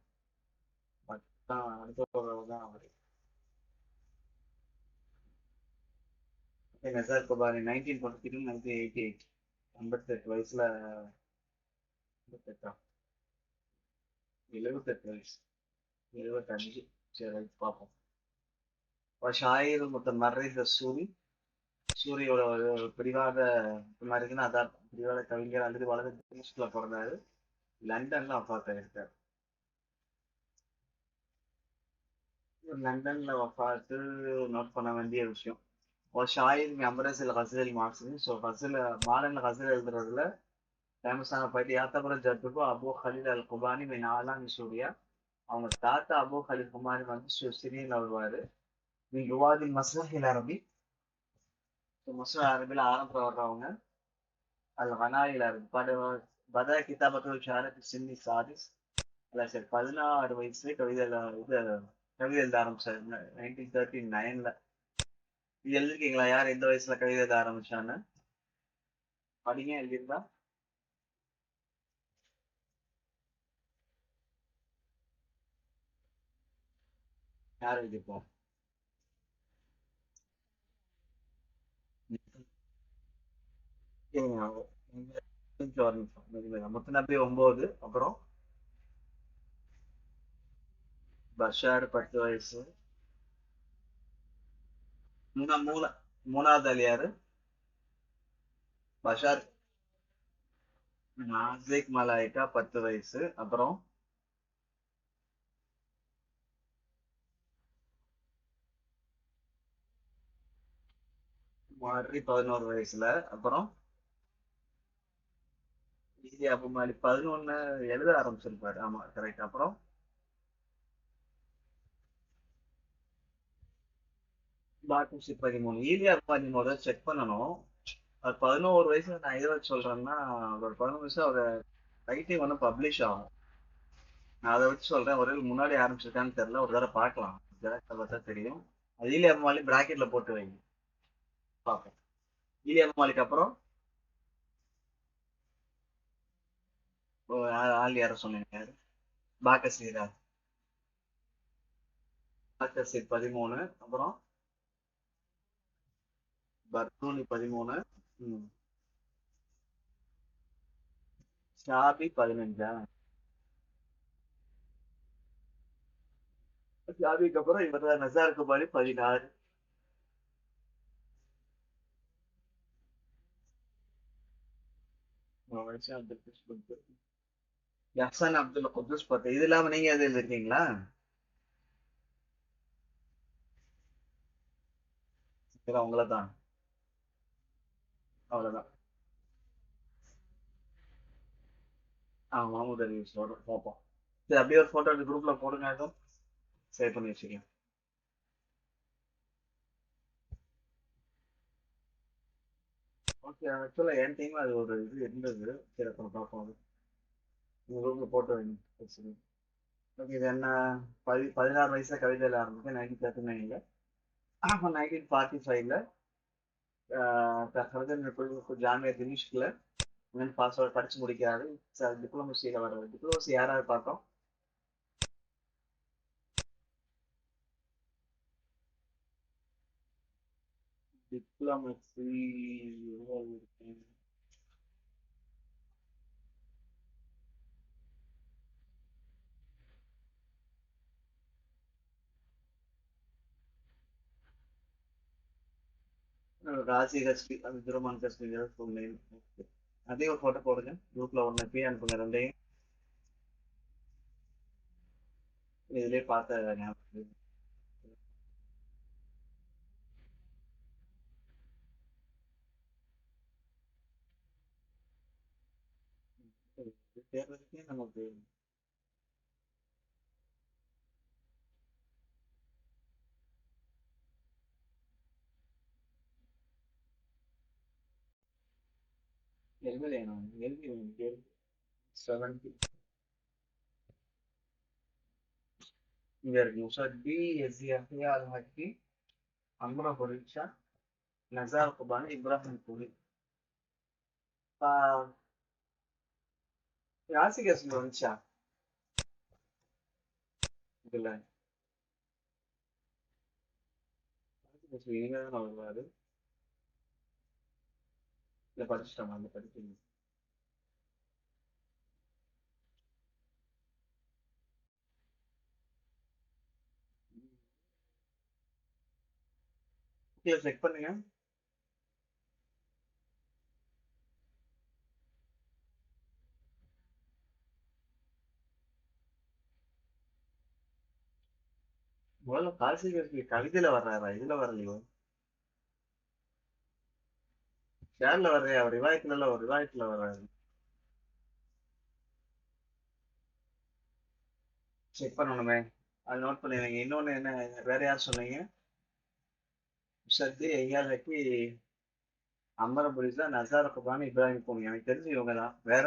பத்தான் அடுத்த தான் அவரு. நஜர் குபானி 1943 1988. 58 வயசுல. 58 78 வயசு. 75. சரி பார்ப்போம். ஷாயிர் முத்தமர்ரிஸ் சூரி. சூரியோட ஒரு பிடிவாத மாதிரி இருக்குன்னா அதான் பிடிவாத கவிஞர் அல்லது வலது திமிஷ்கில் பிறந்தாரு. லண்டன்ல வஃபாத் ஆயிருக்காரு. லண்டன்ல வஃபாத்து நோட் பண்ண வேண்டிய விஷயம். ஒரு ஷாயிர் அமரசில் ஹசல் மார்க்ஸ். ஸோ ஹசல் மாடர்ன்ல ஹசல் எழுதுறதுல ஃபேமஸான பாட்டு யாத்தபுரம் ஜட்டுக்கும் அபு ஹலீல் அல் குபானி மீன் ஆலாமி சூர்யா. அவங்க தாத்தா அபு ஹலீல் குமாரி வந்து சிறியில் வருவாரு. மீன் ருவாதின் மஸ்லஹில் அரபி. மஸ்லஹ் அரபியில் ஆரம்பத்தில் வர்றவங்க. அது வனாயில இருக்கு பாட்டு. பத கிதாபத்து ஷாரத் சின்னி சாதிஸ். இல்ல சரி 16 வயசுல கவிதை இது கவிதை எழுத ஆரம்பிச்சாரு. 1939ல. இது எழுதிருக்கீங்களா? யார் எந்த வயசுல கவிதை எழுத ஆரம்பிச்சான்னு படிங்க. எழுதியிருந்தா யார் எழுதியிருப்போம்? முத்தநபி 9. அப்புறம் பஷார் 10 வயசு. மூணாவது ஆள் யாரு? பஷார். நாசிக் மலாய்க்கா 10 வயசு. அப்புறம் மாரி 11 வயசுல. அப்புறம் ஈஸி அப்ப மாதிரி 11 எழுத ஆரம்பிச்சிருப்பாரு. ஆமா கரெக்ட். அப்புறம் பார்ட்னர்ஷிப் 13. ஈலியா 13 செக் பண்ணணும். அது 11 வயசுல நான் எதை வச்சு சொல்றேன்னா ஒரு 11 வயசு ஒரு ரைட்டிங் ஒன்றும் பப்ளிஷ் ஆகும். நான் அதை வச்சு சொல்றேன். ஒரு வேளை முன்னாடி ஆரம்பிச்சிருக்கான்னு தெரியல. ஒரு தடவை பார்க்கலாம். ஜெராக்ஸை பார்த்தா தெரியும். அது ஈலியா மாதிரி பிராக்கெட்ல போட்டு வைங்க பார்ப்போம். இலியானா மாலிக் அப்புறம் ஆள் யார சொன்னீங்க யாரு? பாக்கசீரா. பாக்கசீர் 13. அப்புறம் பர்னூலி 13. ம். ஷாபி 15. ஷாபிக்கு அப்புறம் இவர் தான் நசார் குபாலி 16. யஹ்சன் அப்துல் குத்துஸ் 10. இது இல்லாம நீங்க எதுல இருக்கீங்களா? இதெல்லாம் உங்களை தான். அவ்வளவுதான். மாமூத் அலி சொல்றேன் பார்ப்போம். சரி, அப்படியே ஒரு போட்டோ குரூப்ல போடுங்க. அதுவும் சேவ் பண்ணி வச்சுக்கேன். ஓகே, ஆக்சுவலா என் டீம் அது ஒரு இது இருந்தது. சரி, அப்புறம் பார்ப்போம். அது உங்க குரூப்ல போட்டோ வைங்க. சரி. ஓகே, இது என்ன? 16 வயசுல கவிதையில ஆரம்பிச்சு 1939. அப்போ 1945ல ஜாமியா திமிஷ்க்ல பாஸ்வேர்ட் படிச்சு முடிக்கிறாரு. டிப்ளமசியில வர்றாரு. டிப்ளமசி யாராவது பார்த்தோம்? டிப்ளமசி ராசி கஸ்பி, அது திருமான் கஸ்பி சொன்னேன். அதே ஒரு போட்டோ போடுங்க குரூப்ல. ஒன்று போய் அனுப்புங்க ரெண்டையும். இதுலயே பார்த்த ஞாபகம். தேர்தலுக்கே நமக்கு எழுதலையா? எழுதி 70. இங்க இருக்கு. முசத்தி, எஸ்ஏ அல் ஹக்கி, அம்ரா பொரிச்சா, நசார் குபானி, இப்ராஹிம் புலி. ராசி கஸ்பி வந்துச்சா இதுல? ராசி கஸ்பி இனிமே தான் வருவாரு. இல்ல படிச்சுட்டோம், அந்த படிச்சு. செக் பண்ணுங்க. முதல்ல ராசி கஸ்பி கவிதையில வர்றாரா? இதுல வரலையோ? ஷேர்ல வர்றையா? ஒரு ரிவாயத்துல வர்றாரு. செக் பண்ணணுமே. அது நோட் பண்ணிடுங்க. இன்னொன்னு என்ன? வேற யார் சொன்னீங்க? முசத்தி, ஐயா ஹக்கி, அம்பர புரிசா, நசார் குபானி, இப்ராஹிம் பூமி. எனக்கு தெரிஞ்சு இவங்க தான். வேற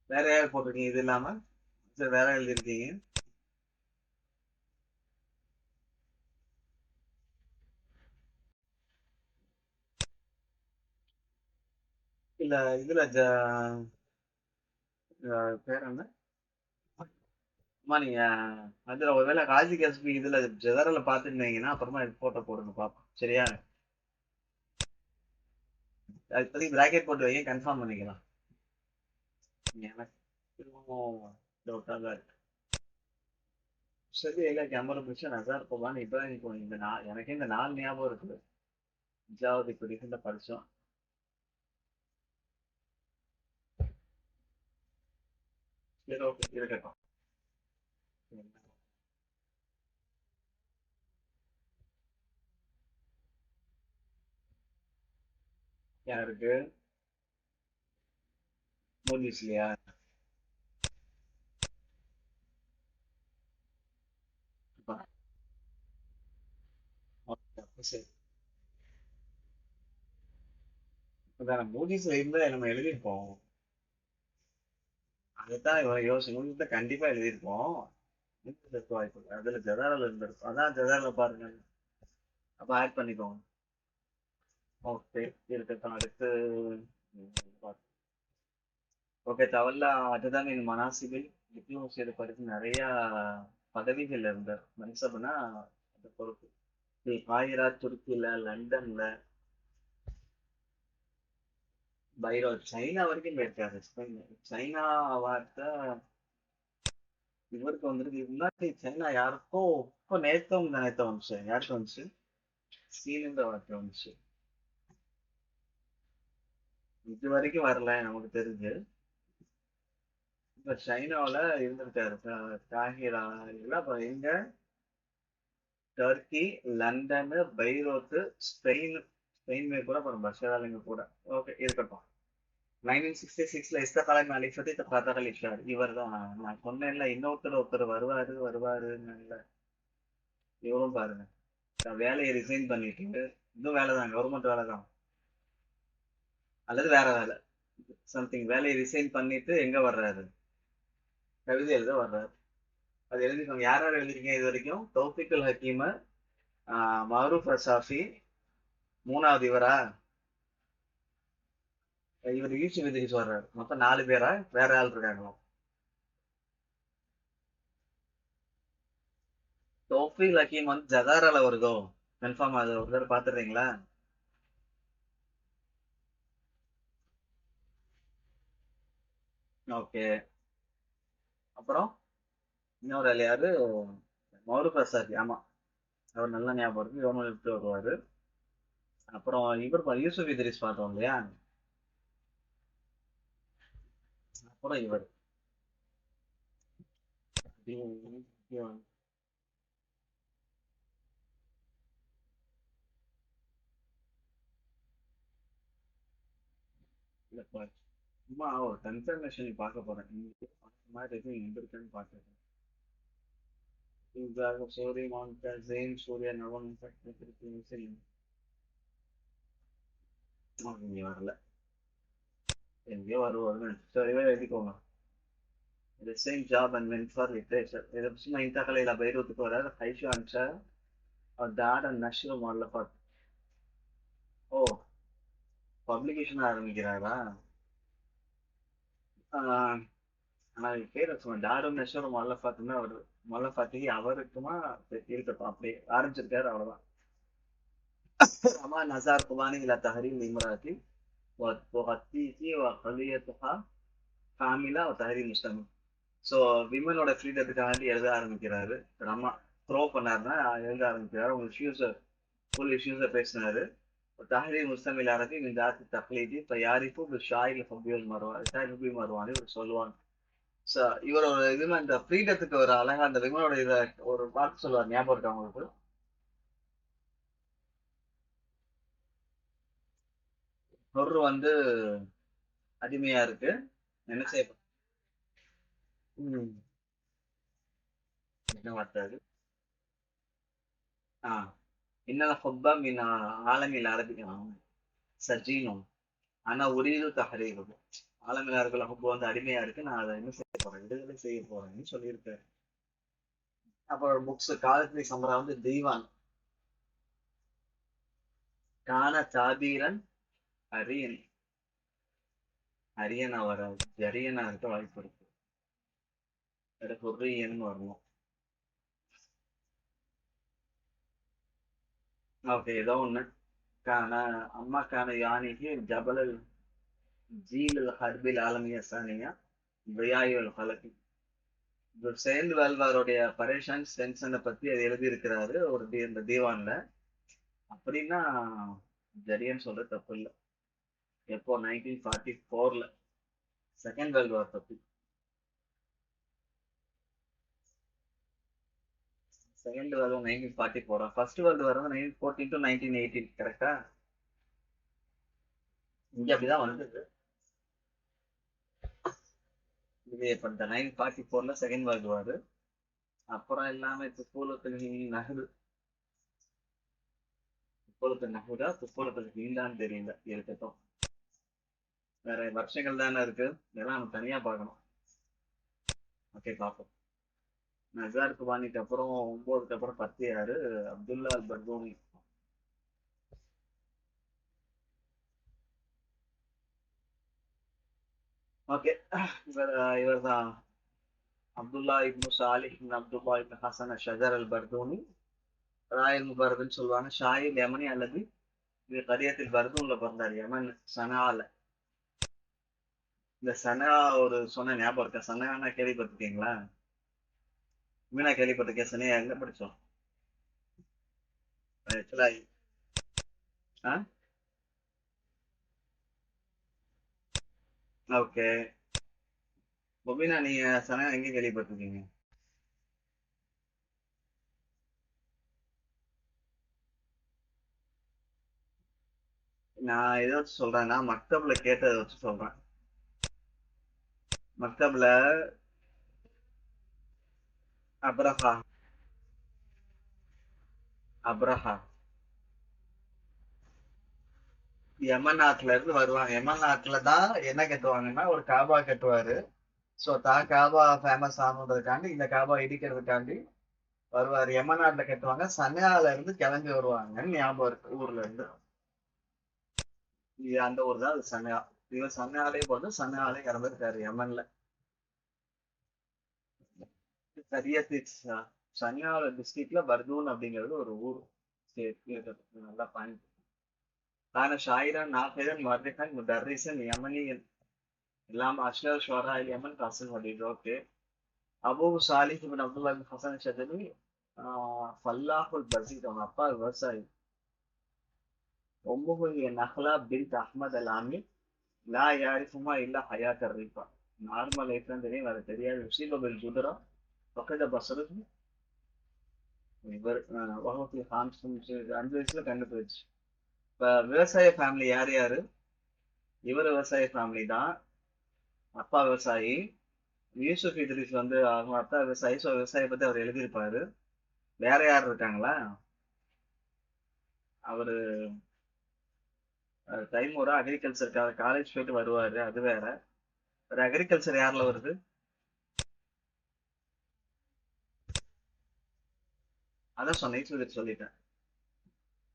வேற யார் போட்டிருக்கீங்க இது இல்லாம? சரி, வேற எழுதிருக்கீங்க. இல்ல இதுல பேர் என்ன? அம்மா நீங்க அதுல ஒருவேளை ராஜி கஸ்பி இதுல ஜெதரல பாத்துருந்தீங்கன்னா அப்புறமா இது போட்டோ போடுங்க பாப்போம். சரியா? அது இப்போதைக்கு பிராக்கெட் போட்டு வைங்க, கன்ஃபார்ம் பண்ணிக்கலாம். எனக்கு திரும்பவும் டவுட்டா தான் இருக்கு. சரி, இல்ல கேமரா பிடிச்சா நசார் போவான்னு இப்பதான் இப்போ எனக்கே இந்த நாலு ஞாபகம் இருக்குது. அஞ்சாவது இப்போ ரீசெண்டா படிச்சோம். சரி, ஓகே, இருக்கட்டும். யாருக்கு? மூவிஸ்லயா? சரி. அதான் மூவிஸ்ல இருந்தா நம்ம எழுதியிருப்போம். அதுதான் யோசி மூவிஸ்ல கண்டிப்பா எழுதியிருப்போம். இருந்திருக்க வாய்ப்பு இல்லை. அதுல ஜெதாரல் இருந்திருக்கும். அதான் ஜெதாரல பாருங்க. அப்ப ஆட் பண்ணிக்கோங்க. ஓகே, இருக்கட்டும். அடுத்து ஓகே, தவல்லா அதுதான் என் மனாசிபில் டிப்ளமோசியில படித்து நிறைய பதவிகள் இருந்த மன்சப்னா அது பொறுப்பு காயிரா, துருக்கியில, லண்டன்ல, பைரோ, சைனா வரைக்கும் போயிருக்காரு. சைனா வார்த்தை இவருக்கு வந்துருக்கு. முன்னாடி சைனா யாருக்கோ இப்போ நேத்த வந்துச்சு. யாருக்கு வந்துச்சு? சீனந்த வார்த்தை வந்துச்சு. இது வரைக்கும் வரல நமக்கு தெரிஞ்சு. இப்ப சைனாவுல இருந்திருக்காரு. காஹிரா எல்லாம் இப்ப எங்க? Turkey, London, Beirut, Spain. Spain கூட அப்புறம் பஷாராலிங்க கூட. ஓகே, இருக்கட்டும். 1966ல இஸ்தகாலை மாலிக் பத்தாக்கல் இஷார் இவர் தான். நான் சொன்னேன்ல ஒருத்தர் வருவாரு வருவாருன்னு. இவரும் பாருங்க, வேலையை ரிசைன் பண்ணிட்டு இன்னும் வேலை தான், கவர்மெண்ட் வேலை தான் அல்லது வேற வேலை சம்திங். வேலையை ரிசைன் பண்ணிட்டு எங்க வர்றாரு? கவிதை எழுத வர்றாரு. அது எழுதிக்கோங்க. யார் யார் எழுதிருக்கீங்க இது வரைக்கும்? தௌஃபிக்குல் ஹக்கீம, மஹரூப் ரஷாஃபி, மூணாவது இவரா? இவர் யூசுப் இத்ரிஸ் வர்றாரு. மொத்தம் 4 பேரா? வேற ஆள் இருக்காங்களா? தௌஃபிக் ஹக்கீம் வந்து ஜதாரால வருதோ? கன்ஃபார்ம் அது ஒரு தடவை பாத்துறீங்களா? ஓகே. அப்புறம் இன்னொரு ஆள் யாரு? மௌரூப் ரஷாஃபி. ஆமா, அவர் நல்லா ஞாபகம் இருக்கு. கவர்மெண்ட் எடுத்து வருவாரு. அப்புறம் இவர் யூசுப் இத்ரிஸ் பார்த்தோம் இல்லையா? அப்புறம் இவர் சும்மா ஒரு கன்ஃபர்மேஷன் பார்க்க போறேன். மாதிரி எதுவும் இருந்திருக்குன்னு பார்க்குறேன். சூரிய மாவட்ட ஜெயின் சூர்யா நவன் சரி. இங்க வரல. எங்கேயோ வருவாருன்னு சரி, எழுதிக்கோங்க. The same job and went for literature. إذا بس ما ينتقل إلى بيروت ولا حيث أنشأ ودار النشر مؤلفات. O, publication ஆரம்பிக்கிறாரா? ஆஹ், ஆனா பேர் சும்மா டாரும் நஷரும் மொல்லஃபாத்துமே வருது. மொல்லஃபாத்தி அவருக்குமா இருக்கட்டும், அப்படி ஆரம்பிச்சிருக்காரு, அவ்வளவுதான். ரமா நசார் குபானி இலா தஹரீம் இம்ராத்தி وتغطيه وقضيتها كاملة وتحرير مستمر. ஸோ விமனோட ஃப்ரீடத்துக்காண்டி எழுத ஆரம்பிக்கிறாரு. ரமா த்ரோ பண்ணாருன்னா எழுத ஆரம்பிக்கிறாரு. உங்க இஷ்யூஸை ஃபுல் இஷ்யூஸை பேசினாரு. تحرير مستمع العربي من ذات التقليدي فيعرف بالشاعر الحبي والمروان الشاعر الحبي والمرواني ஒரு சொல்லுவாங்க. இவரோட இதுல இந்த ஃப்ரீடத்துக்கு ஒரு அழகா அந்த விமனோட இத ஒரு வார்த்தை சொல்லுவார். ஞாபகம் இருக்கா உங்களுக்கு? ஒரு வந்து அடிமையா இருக்கு, என்ன செய்ய ம், என்ன வார்த்தை அது? ஆ, இன்னல ஹுப்பா மின் ஆலமில் அரபி சஜீனும் ஆனா உரியது தஹரீரும். ஆலமில் அரபில் ஹுப்பு வந்து அடிமையா இருக்கு, நான் அதை என்ன செய்ய போறேன், விடுதலை செய்ய போறேன்னு சொல்லியிருக்காரு. அப்புறம் புக்ஸ் காலத்ரி சம்பரா வந்து தீவான் கான தாபீரன் அரியன். அரியனா வராது, ஜரியனா இருக்க வாய்ப்பு இருக்கு. ஹுர்ரியன் வரணும். ஓகே, ஏதோ ஒண்ணு. கான அம்மா கான யானைக்கு ஜபலல் ஜீல் ஹர்பில் ஆலமிய சானியா வியாயுல் ஹலகி. செகண்ட் வேர்ல்ட் வாரோடைய பரேஷன் டென்ஷனை பத்தி அது எழுதி இருக்கிறாரு ஒரு இந்த தீவான்ல. அப்படின்னா ஜரியன் சொல்றது தப்பு இல்லை. எப்போ? 1944ல செகண்ட் வேர்ல்ட் வார் பத்தி. Second world war 1944. First world war வந்து 1914 டு 1918. கரெக்டா? இங்க அப்படிதான் வந்தது. இது இப்ப இந்த 1944ல செகண்ட் வேர்ல்டு வார். அப்புறம் எல்லாமே துப்பூலத்தில் நகரு. துப்பூலத்தில் நகுதா துப்பூலத்தில் ஹிந்தான்னு தெரியல, இருக்கட்டும். வேற வருஷங்கள் தானே இருக்கு, இதெல்லாம் நம்ம தனியா பார்க்கணும். ஓகே பார்ப்போம். நசார் குபானிக்கு அப்புறம் 9க்கு அப்புறம் 10 யாரு? அப்துல்லா அல் பர்தூனி. ஓகே, இவர் இவர் தான் அப்துல்லா இப்னு சாலிஹ் இப்னு அப்துல்லா இப்னு ஹசன் ஷஜர் அல் பர்தூனி. ராயல் முபாரக்னு சொல்லுவாங்க. ஷாயிர் யமனி அல்லது இது கரியத்தில் பர்தூன்ல பிறந்தார், யமன் சனால. இந்த சனா ஒரு சொன்ன ஞாபகம் இருக்கா? சனானா கேள்விப்பட்டிருக்கீங்களா? மீனா கேள்விப்பட்டிருக்கேன். சனியா எங்க படிச்சோம் ஆக்சுவலா? ஆ, ஓகே. பொபினா நீங்க சனா எங்க கேள்விப்பட்டிருக்கீங்க? நான் எதை வச்சு சொல்றேன்னா, மக்தப்ல கேட்டதை வச்சு சொல்றேன். மக்தப்ல அப்ரஹா, அப்ரஹா யமன் நாட்டுல இருந்து வருவாங்க. யமன் நாட்டுல தான் என்ன கட்டுவாங்கன்னா ஒரு காபா கட்டுவாரு. ஸோ தான் காபா ஃபேமஸ் ஆகணுன்றதுக்காண்டி இந்த காபா இடிக்கிறதுக்காண்டி வருவாரு. யமன் நாட்டுல கட்டுவாங்க. சன்யால இருந்து கிளம்பி வருவாங்கன்னு ஞாபகம் இருக்கு, ஊர்ல இருந்து. இது அந்த ஊர் தான் அது சன்யா. இவர் சன்யாலே போட்டு சன்யாலே கிளம்பிருக்காரு யமன்ல. சரியத் சன்யா டிஸ்ட்ரிக்ட்ல பர்தூன் அப்படிங்கிறது ஒரு ஊர். சரி, நல்லா பாயிண்ட். كان شاعرا ناقدا مؤرخا مدرسا يمنيا علام أشهر شعراء اليمن قاسم وليد. اوكي. أبوه صالح بن عبد الله بن حسن الشاذلي. فلاح البزيد. அவன் அப்பா விவசாயி. أمه هي نخلة بنت أحمد العامي. لا يعرفهما إلا حياة الريفة. நார்மல் லைஃப்லாம் தெரியும், அது தெரியாது. யுசீப குதிரா பக்கத பசரத். இவர் வகவத்தில் ஹாம்சன் 5 வயசுல கண்டுபிடிச்சு. இப்ப விவசாய ஃபேமிலி யார் யாரு? இவர் விவசாய ஃபேமிலி தான். அப்பா விவசாயி. யூசுப் இத்ரிஸ் வந்து அவங்க அப்பா விவசாயி. ஸோ விவசாய பத்தி அவர் எழுதியிருப்பாரு. வேற யார் இருக்காங்களா? அவரு தைமூரா அக்ரிகல்ச்சருக்காக காலேஜ் போயிட்டு வருவாரு, அது வேற. ஒரு அக்ரிகல்ச்சர் யார்ல வருது? அதான் சொன்னேன், யூசுப் சொல்லிட்டேன்.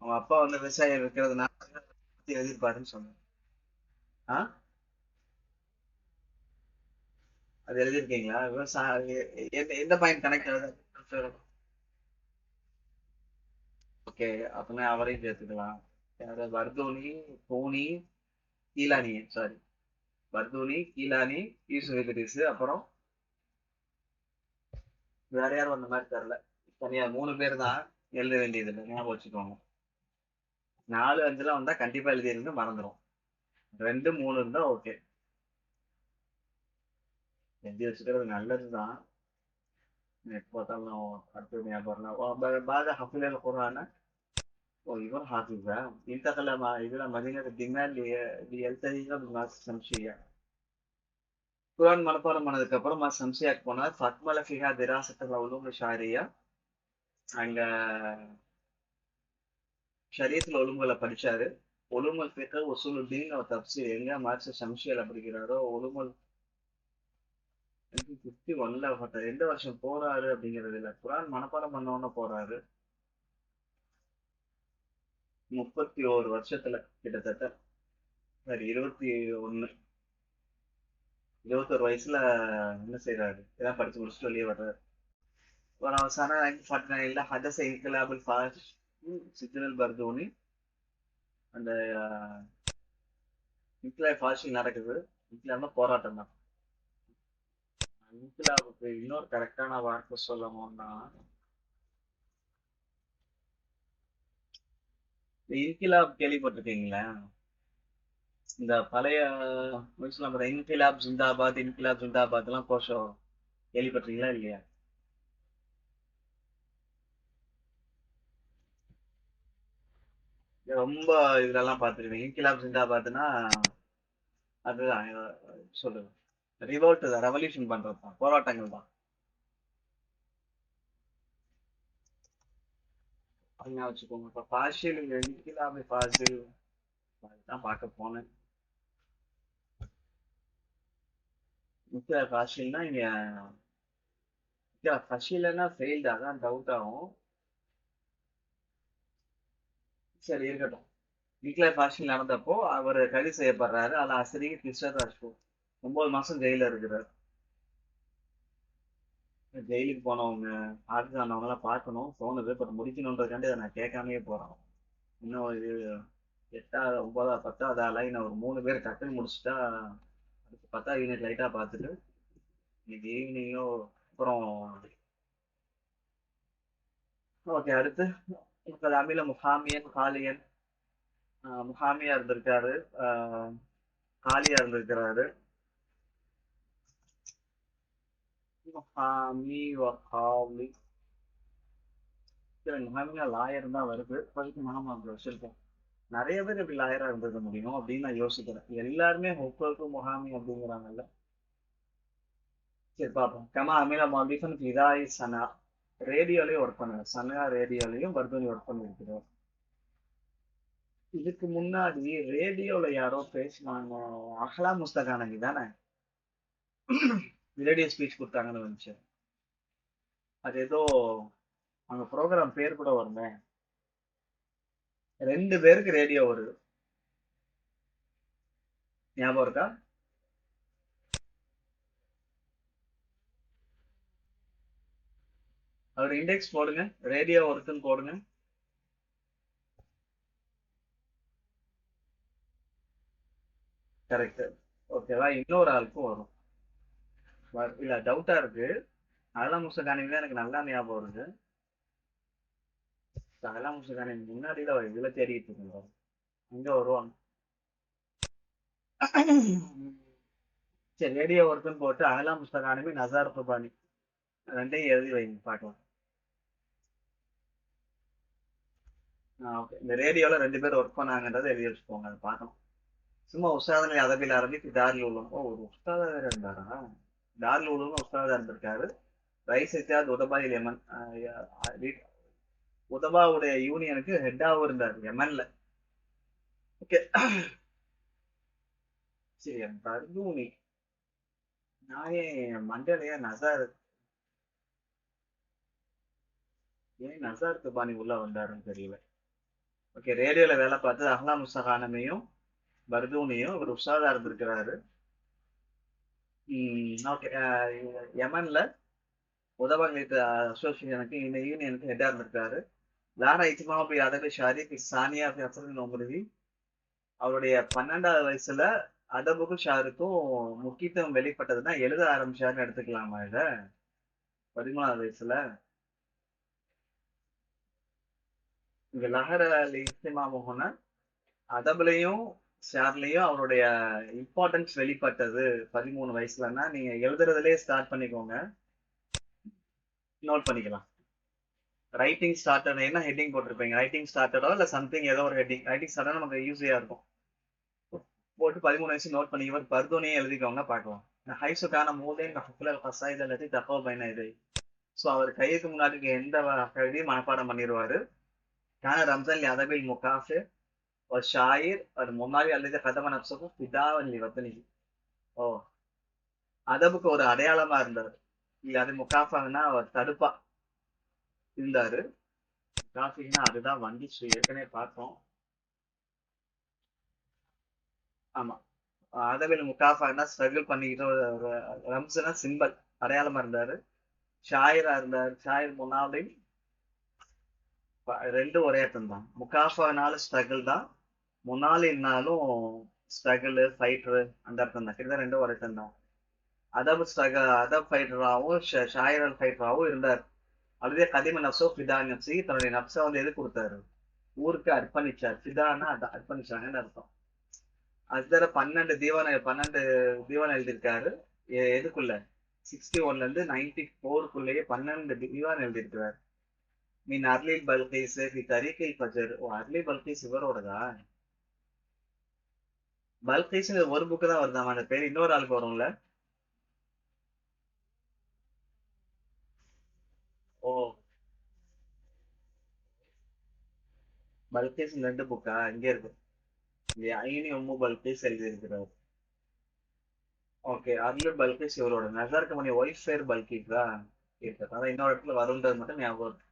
அவங்க அப்பா வந்து விவசாயம் இருக்கிறதுனால பத்தி எழுதியிருப்பாருன்னு சொன்னேன். ஆ, அது எழுதியிருக்கீங்களா? விவசாய எந்த பாயிண்ட் கனெக்ட் ஆகுது? ஓகே, அப்படின்னா அவரையும் சேர்த்துக்கலாம். யாரு? வர்தோனி, பூனி, கீலானி. சாரி, பர்தூனி, கீலானி, யூசுப் இத்ரிஸ். அப்புறம் வேற யாரும் அந்த மாதிரி தெரியல. தனியா 3 பேர் தான். எழுத வேண்டியது இல்லை, ஞாபகம் வச்சுக்கோங்க. 4, 5 வந்தா கண்டிப்பா எழுதிருந்து மறந்துடும். 2, 3 இருந்தா ஓகே. எழுதி வச்சுக்கிறது நல்லதுதான். எப்போ பார்த்தாலும் அடுத்தது ஞாபகம் வரலாம். பாத ஹஃபில் குரான. ஓ, இவர் ஹாஃபிஸா? انتقل إلى مدينة الدمام ليلتهي بالمدرسة الشمسية. குரான் மனப்பாடம் பண்ணதுக்கு அப்புறம் சம்சியாக்கு போனார். ஃபத்மல ஃபிஹா திராசத்துல் உலூம் ஷாரியா. அங்க ஷரியத்துல ஒழுங்குகளை படிச்சாரு. ஒலுமல் ஃபிக்ஹ், உசூலுத்தீன், தப்சீர். எங்க மார்க்ஸ் ஷம்ஷியல் படிக்கிறாரோ ஒலுமல் 51ல எந்த வருஷம் போறாரு அப்படிங்கிறது இல்ல. குரான் மனப்பாடம் பண்ணோன்னு போறாரு. 31 வருஷத்துல கிட்டத்தட்ட. சரி, 21, 21 வயசுல என்ன செய்யறாரு? இதான் படிச்சு முடிச்சுட்டு வெளியே வர்றாரு. ஒரு சன 1949ல ஹதச இன்கிலாபுல் ஃபாஷ் சித்னல் பர்தூனி. அந்த இன்கிலாப் ஃபாஷி நடக்குது. இன்கிலாப்னா போராட்டம் தான். இன்கிலாபுக்கு இன்னொரு கரெக்டான வார்த்தை சொல்லணும்னா, இந்த இன்கிலாப் கேள்விப்பட்டிருக்கீங்களா? இந்த பழைய முஸ்லாம் இன்கிலாப் ஜிந்தாபாத், இன்கிலாப் ஜிந்தாபாத் எல்லாம் கோஷம் கேள்விப்பட்டிருக்கீங்களா இல்லையா? ரொம்ப இதெல்லாம் பார்த்துருக்கீங்க. இன்கிலாப் ஜிந்தாபாத்னா அதுதான் சொல்லுங்க. ரிவோல்ட் தான், ரெவல்யூஷன் பண்றது தான், போராட்டங்கள் தான். அதுங்க வச்சுக்கோங்க. இப்ப பாஷியல் இன்கிலாபி பாசில் தான் பார்க்க போனேன். முக்கிய காஷில்னா இங்க ஃபஷிலன்னா ஃபெயில்டு அதான் டவுட் ஆகும். சரி இருக்கட்டும். நிக்லர் ஃபாஷில் நடந்தப்போ அவர் கைது செய்யப்படுறாரு. அதில் ஆசிரியர் கிருஷ்ணர் ராஜ்பூத் 9 மாசம் ஜெயில இருக்கிறார். ஜெயிலுக்கு போனவங்க ஆர்டர் ஆனவங்க எல்லாம் பார்க்கணும் தோணுது. பட் முடிக்கணுன்றதுக்காண்டி அதை நான் கேட்காமயே போறோம். இன்னும் இது 8வது 9வது 10வது ஆளா இன்னும் ஒரு 3 பேர் டக்குன்னு முடிச்சுட்டா அடுத்து 10வது யூனிட் லைட்டா பார்த்துட்டு இன்னைக்கு ஈவினிங்கோ அப்புறம் ஓகே. அடுத்து இப்போ அமில முஹாமியன் காலியன். முஹாமியா இருந்திருக்காரு. காலியா இருந்திருக்கிறாரு. முஹாமி வஹாமி முஹாமியா லாயர் தான் வருது. இப்போதைக்கு முகமது வச்சிருக்கோம். நிறைய பேர் இப்படி லாயரா இருந்திருக்க முடியும் அப்படின்னு நான் யோசிக்கிறேன். எல்லாருமே ஹொக்கோக்கு முஹாமி அப்படிங்கிறாங்கல்ல. சரி பார்ப்போம். கமா அமில மாலிஃபன் ஃபிதாய் சனா ரேடியோலயும் ஒர்க் பண்ணுங்க. சனா ரேடியோலயும் பர்தூனி ஒர்க் பண்ணிருக்கிறோம். இதுக்கு முன்னாடி ரேடியோல யாரோ பேசினாங்க. அஹ்லா முஸ்தகானகி தானே ரேடியோ ஸ்பீச் கொடுத்தாங்கன்னு வந்துச்சு. அது ஏதோ அவங்க ப்ரோக்ராம் பேர் கூட வருமே. 2 பேருக்கு ரேடியோ வருது. ஞாபகம் இருக்கா? அதோட இண்டெக்ஸ் போடுங்க. ரேடியோ ஒர்க்குன்னு போடுங்க. கரெக்ட். ஓகேவா? இன்னொரு ஆளுக்கும் வரும். இல்ல டவுட்டா இருக்கு. அதெல்லாம் முஸ்தகானி தான் எனக்கு நல்லா ஞாபகம் இருக்கு. அதெல்லாம் முஸ்தகானி முன்னாடி தான் இதுல தேடிட்டு இருக்கோம். இங்க வருவாங்க. சரி ரேடியோ ஒர்க்குன்னு போட்டு அகலாம் முஸ்தகானுமே நசார் குர்பானி ரெண்டையும் எழுதி வைங்க பார்க்கலாம். ஓகே. இந்த ரேடியோல 2 பேர் ஒர்க் பண்ணாங்கன்றதை எழுதி வச்சுக்கோங்க. அதை பார்க்கணும். சும்மா உஸ்தாதனை அதபில் ஆரம்பித்து தாரில் உலகம். ஓ ஒரு உஸ்தாதா வேற இருந்தாரா? தாரில் உலகம் உஸ்தாதா இருந்திருக்காரு. ரைஸ் இத்தியாத் உதபாயில் யமன். உதபாவுடைய யூனியனுக்கு ஹெட்டாவும் இருந்தார் யமன்ல. ஓகே. சரி பர்தூனி நான் ஏன் மண்டலையா நசார் ஏன் நசார் துபானி உள்ள வந்தாருன்னு தெரியல. ஓகே. ரேடியோல வேலை பார்த்து அஹ்லா முஸ்தகானமையும் பர்தூனியும் இவர் உஸ்தாதா இருந்திருக்கிறாரு. ஓகே. யமன்ல உதவங்களுக்கு அசோசியேஷனுக்கு இந்த யூனியனுக்கு ஹெட்டா இருந்திருக்காரு. லாரா இஜ்மா பி அதபி ஷாரிக் சானியா பி அசல் நோமுருவி. அவருடைய 12வது வயசுல அதபுக்கும் ஷாருக்கும் முக்கியத்துவம் வெளிப்பட்டதுன்னா எழுத ஆரம்பிச்சாருன்னு எடுத்துக்கலாமா இத? 13வது வயசுல இங்க லஹர அலி இஸ்திமா மோகன அதபுலையும் ஷார்லையும் அவருடைய இம்பார்ட்டன்ஸ் வெளிப்பட்டது 13 வயசுலன்னா நீங்க எழுதுறதுலயே ஸ்டார்ட் பண்ணிக்கோங்க. நோட் பண்ணிக்கலாம். ரைட்டிங் ஸ்டார்டர் என்ன ஹெட்டிங் போட்டிருப்பீங்க? ரைட்டிங் ஸ்டார்டரோ இல்ல சம்திங் ஏதோ ஒரு ஹெட்டிங். ரைட்டிங் ஸ்டார்டர் நமக்கு யூஸியா இருக்கும். போட்டு 13 வயசு நோட் பண்ணி இவர் பர்தோனியே எழுதிக்கோங்க பார்க்கலாம். ஹைசுக்கான மூலையும் ஹஃபுல் கசாயித் அல்லது தகவ பயன இது. ஸோ அவர் கையுக்கு முன்னாடி எந்த கவிதையும் மனப்பாடம் பண்ணிடுவாரு. கான ரம்ஜான் அதபில் முகாஃபு ஒரு ஷாயிர் ஒரு முன்னாடி அல்லது கதம நப்சக்கும் பிதாவன் வத்தனி. ஓ அதபுக்கு ஒரு அடையாளமா இருந்தார். இல்ல அது முகாஃபாங்கன்னா அவர் தடுப்பா இருந்தாரு. முகாஃபின்னா அதுதான் வந்துச்சு ஏற்கனவே பார்த்தோம். ஆமா. அதவில முகாஃபான்னா ஸ்ட்ரகிள் பண்ணிக்கிட்டு ஒரு ரம்ஸ்னா சிம்பல் அடையாளமா இருந்தாரு. ஷாயிரா இருந்தார். ஷாயிர் முன்னாடி 2 ஒரே அர்த்தம் தான். முகாஃபானாலும் ஸ்ட்ரகிள் தான். முன்னாலின்னாலும் ஸ்ட்ரகிள் ஃபைட்டரு அந்த அர்த்தம் தான். கிட்டத்தட்ட 2 ஒரே அர்த்தம் தான். அதப் ஸ்ட்ரகிள் அதப் ஃபைட்டராகவும் ஷாயிரல் ஃபைட்டராகவும் இருந்தார். அதுவே கதிம நப்சோ ஃபிதா நப்சி தன்னுடைய நப்சை வந்து எது கொடுத்தாரு? ஊருக்கு அர்ப்பணிச்சார். ஃபிதான்னா அர்ப்பணிச்சாங்கன்னு அர்த்தம். அதுல 12 தீவான் எழுதியிருக்காரு. எதுக்குள்ள 61ல இருந்து 94க்குள்ளேயே 12 தீவான் எழுதியிருக்கிறார். மீன் அர்லில் பல்கீஸ் தரீக்கை பஜர். ஓ அர்லி பல்கீஸ் இவரோடதா? பல்கீஸ் ஒரு புக்கு தான் வருதாமா அந்த பேர்? இன்னொரு ஆளுக்கு வரும்ல? ஓ பல்கீஸ் 2 புக்கா இங்க இருக்கு. ஐனி உம்மு பல்கீஸ் எழுதியிருக்கிறார். ஓகே. அர்லு பல்கிஸ் இவரோட நசாருக்கு மணி ஒய்ஃப் பேர் பல்கிஸா கேட்டது. அதான் இன்னொரு இடத்துல வரும்ன்றது மட்டும் ஞாபகம் இருக்கு.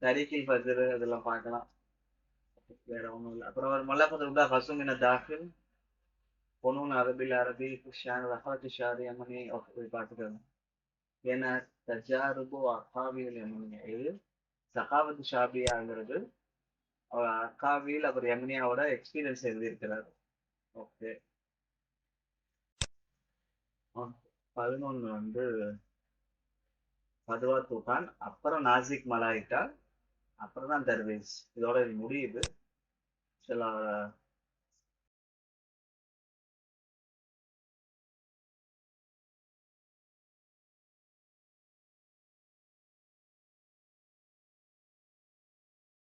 தரீக்கில் ஃபஜ்ர் இதெல்லாம் பார்க்கலாம். வேற ஒன்றும் இல்லை. அப்புறம் ஒரு மல்லாபத்தில் தான் ஹசுமின தாஃபில் பொனூன் அரபில் அரபி ஷான் ரஹாத் ஷாரி அம்மனி ஓகே போய் பார்த்துக்கோங்க. ஏன்னா தஜாருபு அக்காவியல் யமனியா இது சகாவத் ஷாபியாங்கிறது அவர் அக்காவியில் அவர் யமுனியாவோட எக்ஸ்பீரியன்ஸ் எழுதியிருக்கிறார். ஓகே. 11 வந்து பதுவா தூகான், அப்புறம் நாசிக் மலாய்க்கா, அப்புறம் தான் தர்வேஸ். இதோட இது முடியுது. சில